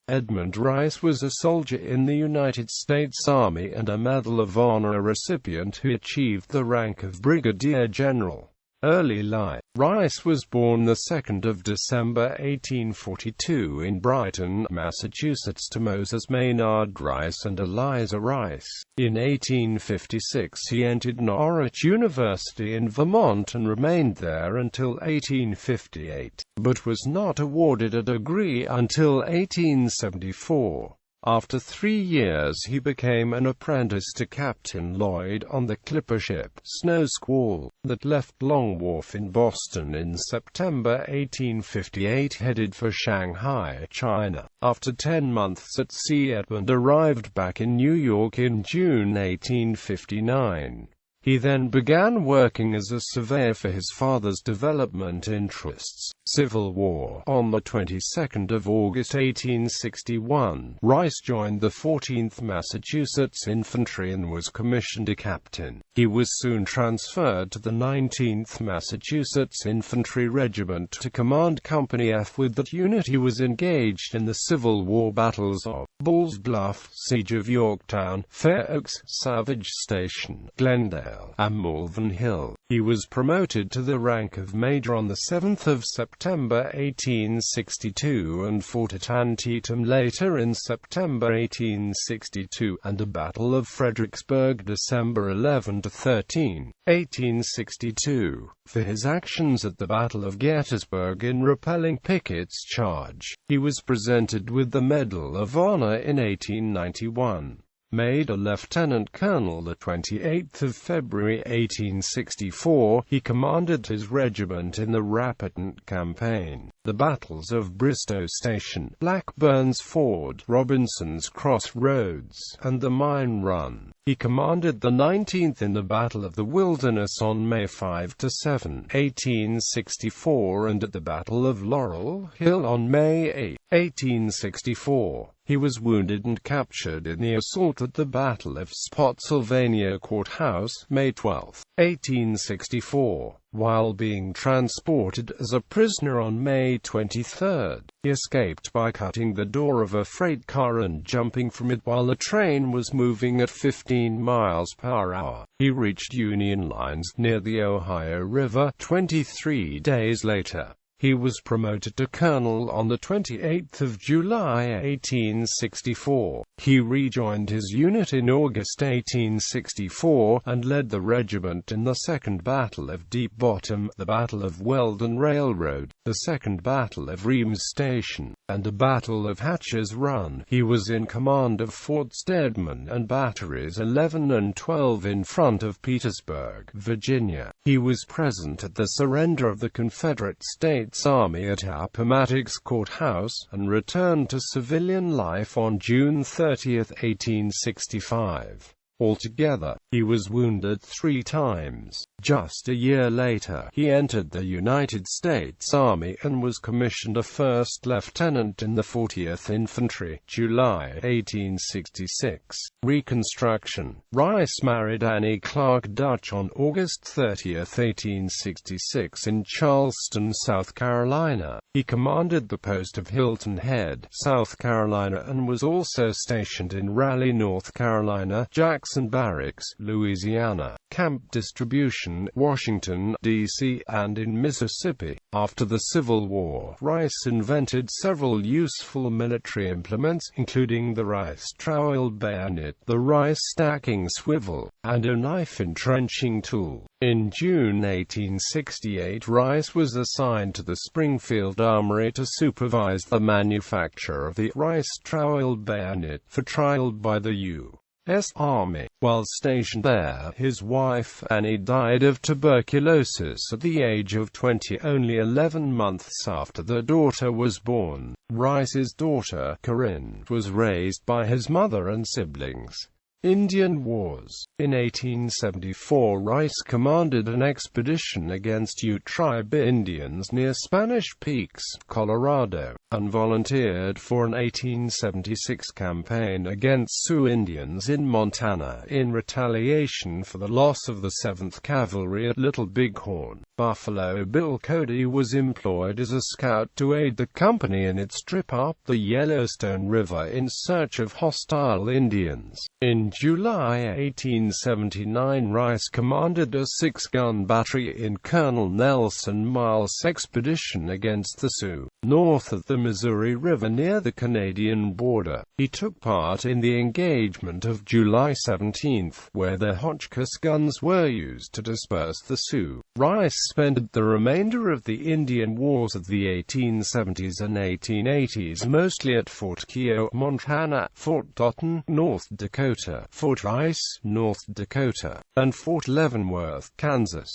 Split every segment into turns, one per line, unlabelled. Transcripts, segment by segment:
Edmund Rice was a soldier in the United States Army and a Medal of Honor recipient who achieved the rank of Brigadier General. Early life. Rice was born the 2nd of December 1842 in Brighton, Massachusetts to Moses Maynard Rice and Eliza Rice. In 1856 he entered Norwich University in Vermont and remained there until 1858, but was not awarded a degree until 1874. After 3 years he became an apprentice to Captain Lloyd on the clipper ship Snow Squall, that left Long Wharf in Boston in September 1858 headed for Shanghai, China. After 10 months at sea, Edmund arrived back in New York in June 1859. He then began working as a surveyor for his father's development interests. Civil War. On the 22nd of August 1861, Rice joined the 14th Massachusetts Infantry and was commissioned a captain. He was soon transferred to the 19th Massachusetts Infantry Regiment to command Company F. With that unit he was engaged in the Civil War battles of Bull's Bluff, Siege of Yorktown, Fair Oaks, Savage Station, Glendale, and Malvern Hill. He was promoted to the rank of Major on the 7th of September 1862 and fought at Antietam later in September 1862 and the Battle of Fredericksburg December 11–13, 1862. For his actions at the Battle of Gettysburg in repelling Pickett's charge, he was presented with the Medal of Honor in 1891. Made a lieutenant colonel the 28th of February 1864, he commanded his regiment in the Rapidan campaign, the battles of Bristow Station, Blackburn's Ford, Robinson's Cross Roads, and the Mine Run. He commanded the 19th in the Battle of the Wilderness on May 5–7, 1864 and at the Battle of Laurel Hill on May 8, 1864. He was wounded and captured in the assault at the Battle of Spotsylvania Courthouse, May 12, 1864. While being transported as a prisoner on May 23, he escaped by cutting the door of a freight car and jumping from it while the train was moving at 15 miles per hour. He reached Union lines near the Ohio River 23 days later. He was promoted to colonel on the 28th of July 1864. He rejoined his unit in August 1864 and led the regiment in the Second Battle of Deep Bottom, the Battle of Weldon Railroad, the Second Battle of Reams Station, and the Battle of Hatcher's Run. He was in command of Fort Stedman and batteries 11 and 12 in front of Petersburg, Virginia. He was present at the surrender of the Confederate States Army at Appomattox Courthouse, and returned to civilian life on June 30, 1865. Altogether, he was wounded 3 times. Just a year later, he entered the United States Army and was commissioned a first lieutenant in the 40th Infantry, July 1866. Reconstruction. Rice married Annie Clark Dutch on August 30, 1866 in Charleston, South Carolina. He commanded the post of Hilton Head, South Carolina, and was also stationed in Raleigh, North Carolina, Jackson Barracks, Louisiana, Camp Distribution, Washington, D.C., and in Mississippi. After the Civil War, Rice invented several useful military implements, including the Rice trowel bayonet, the Rice stacking swivel, and a knife entrenching tool. In June 1868, Rice was assigned to the Springfield Armory to supervise the manufacture of the Rice trowel bayonet, for trial by the U.S. Army. While stationed there, his wife, Annie, died of tuberculosis at the age of 20, only 11 months after their daughter was born. Rice's daughter, Corinne, was raised by his mother and siblings. Indian Wars. In 1874, Rice commanded an expedition against Ute tribe Indians near Spanish Peaks, Colorado, and volunteered for an 1876 campaign against Sioux Indians in Montana in retaliation for the loss of the 7th Cavalry at Little Bighorn. Buffalo Bill Cody was employed as a scout to aid the company in its trip up the Yellowstone River in search of hostile Indians. In July 1879, Rice commanded a 6-gun battery in Colonel Nelson Miles' expedition against the Sioux, north of the Missouri River near the Canadian border. He took part in the engagement of July 17, where the Hotchkiss guns were used to disperse the Sioux. Rice spent the remainder of the Indian Wars of the 1870s and 1880s mostly at Fort Keogh, Montana, Fort Totten, North Dakota, Fort Rice, North Dakota, and Fort Leavenworth, Kansas.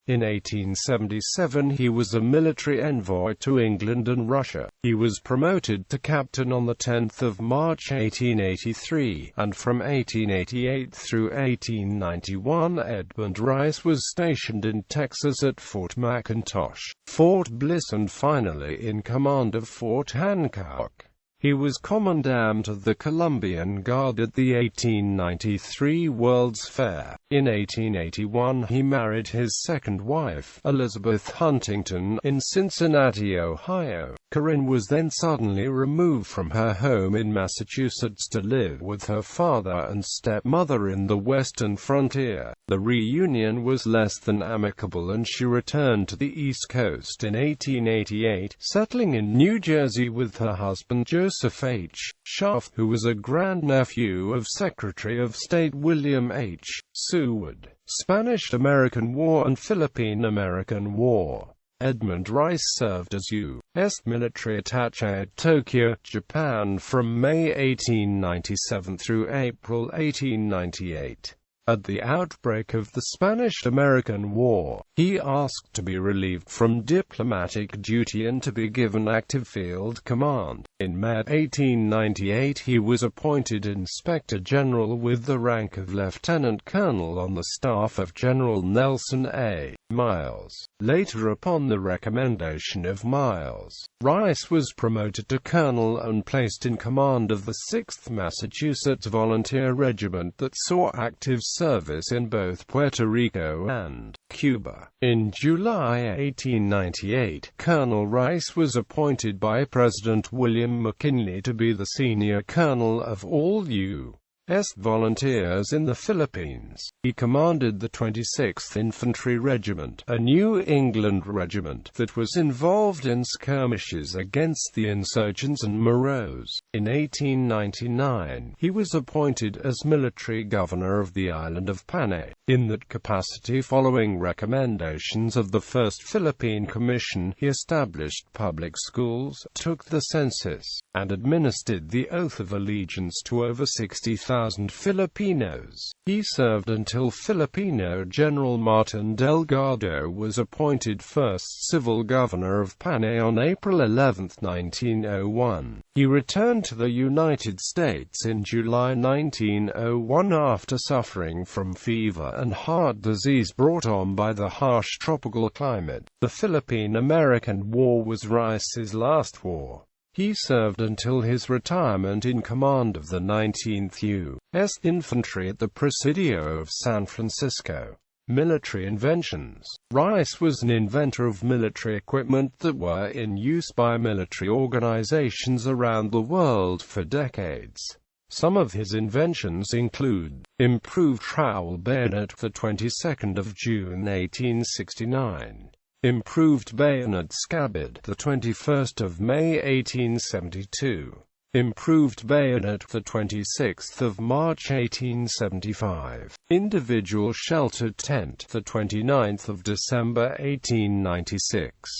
In 1877 he was a military envoy to England and Russia. He was promoted to captain on 10 March 1883, and from 1888 through 1891 Edmund Rice was stationed in Texas at Fort McIntosh, Fort Bliss and finally in command of Fort Hancock. He was Commandant of the Columbian Guard at the 1893 World's Fair. In 1881 he married his second wife, Elizabeth Huntington, in Cincinnati, Ohio. Corinne was then suddenly removed from her home in Massachusetts to live with her father and stepmother in the western frontier. The reunion was less than amicable and she returned to the East Coast in 1888, settling in New Jersey with her husband Joseph H. Schaff, who was a grandnephew of Secretary of State William H. Seward. Spanish-American War and Philippine-American War. Edmund Rice served as U.S. military attaché at Tokyo, Japan from May 1897 through April 1898. At the outbreak of the Spanish-American War, he asked to be relieved from diplomatic duty and to be given active field command. In May 1898 he was appointed Inspector General with the rank of Lieutenant Colonel on the staff of General Nelson A. Miles. Later, upon the recommendation of Miles, Rice was promoted to colonel and placed in command of the 6th Massachusetts Volunteer Regiment that saw active service in both Puerto Rico and Cuba. In July 1898, Colonel Rice was appointed by President William McKinley to be the senior colonel of all U.S. volunteers in the Philippines. He commanded the 26th Infantry Regiment, a New England regiment that was involved in skirmishes against the insurgents and Moros. In 1899, he was appointed as military governor of the island of Panay. In that capacity, following recommendations of the First Philippine Commission, he established public schools, took the census, and administered the oath of allegiance to over 60,000 Filipinos. He served until Filipino General Martin Delgado was appointed first civil governor of Panay on April 11, 1901. He returned to the United States in July 1901 after suffering from fever and heart disease brought on by the harsh tropical climate. The Philippine-American War was Rice's last war. He served until his retirement in command of the 19th U.S. Infantry at the Presidio of San Francisco. Military inventions. Rice was an inventor of military equipment that were in use by military organizations around the world for decades. Some of his inventions include improved trowel bayonet, the 22nd of June 1869. Improved bayonet scabbard, the 21st of May 1872. Improved bayonet, the 26th of March 1875. Individual sheltered tent, the 29th of December 1896.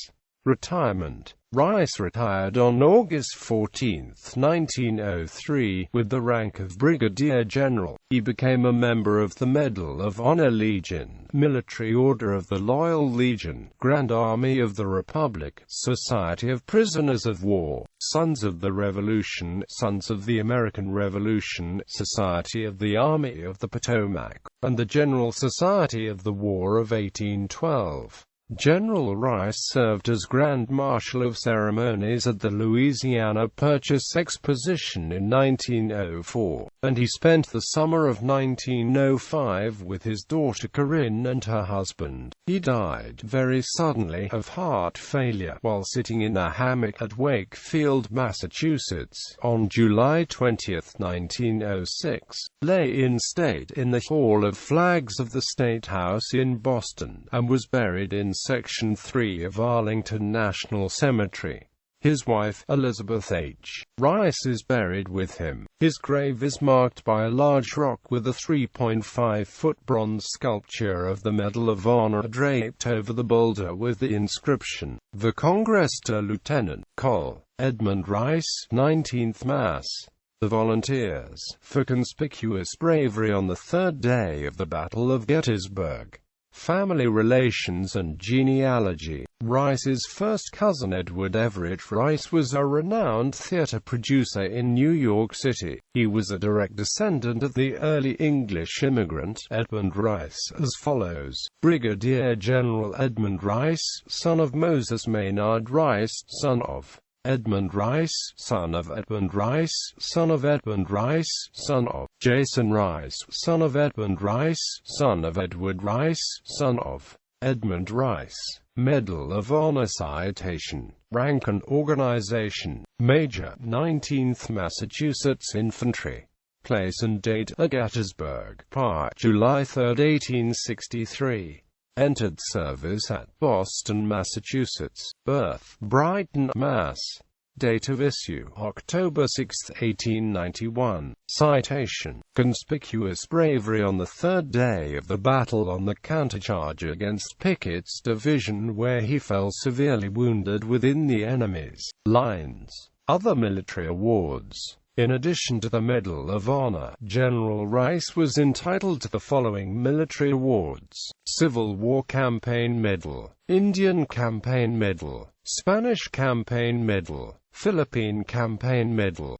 Retirement. Rice retired on August 14, 1903, with the rank of Brigadier General. He became a member of the Medal of Honor Legion, Military Order of the Loyal Legion, Grand Army of the Republic, Society of Prisoners of War, Sons of the Revolution, Sons of the American Revolution, Society of the Army of the Potomac, and the General Society of the War of 1812. General Rice served as Grand Marshal of Ceremonies at the Louisiana Purchase Exposition in 1904, and he spent the summer of 1905 with his daughter Corinne and her husband. He died very suddenly of heart failure while sitting in a hammock at Wakefield, Massachusetts, on July 20, 1906. Lay in state in the Hall of Flags of the State House in Boston, and was buried in Section 3 of Arlington National Cemetery. His wife, Elizabeth H. Rice, is buried with him. His grave is marked by a large rock with a 3.5-foot bronze sculpture of the Medal of Honor draped over the boulder with the inscription, "The Congress to Lieutenant Col. Edmund Rice, 19th Mass." The Volunteers, for conspicuous bravery on the third day of the Battle of Gettysburg. Family relations and genealogy. Rice's first cousin Edward Everett Rice was a renowned theater producer in New York City. He was a direct descendant of the early English immigrant, Edmund Rice, as follows. Brigadier General Edmund Rice, son of Moses Maynard Rice, son of Edmund Rice, son of Edmund Rice, son of Edmund Rice, son of Jason Rice, son of Edmund Rice, son of Edward Rice, son of Edmund Rice. Medal of Honor citation. Rank and organization. Major, 19th Massachusetts Infantry. Place and date, at Gettysburg, Pa, July 3, 1863. Entered service at Boston, Massachusetts. Birth, Brighton, Mass. Date of issue, October 6, 1891. Citation. Conspicuous bravery on the third day of the battle on the countercharge against Pickett's division, where he fell severely wounded within the enemy's lines. Other military awards. In addition to the Medal of Honor, General Rice was entitled to the following military awards: Civil War Campaign Medal, Indian Campaign Medal, Spanish Campaign Medal, Philippine Campaign Medal.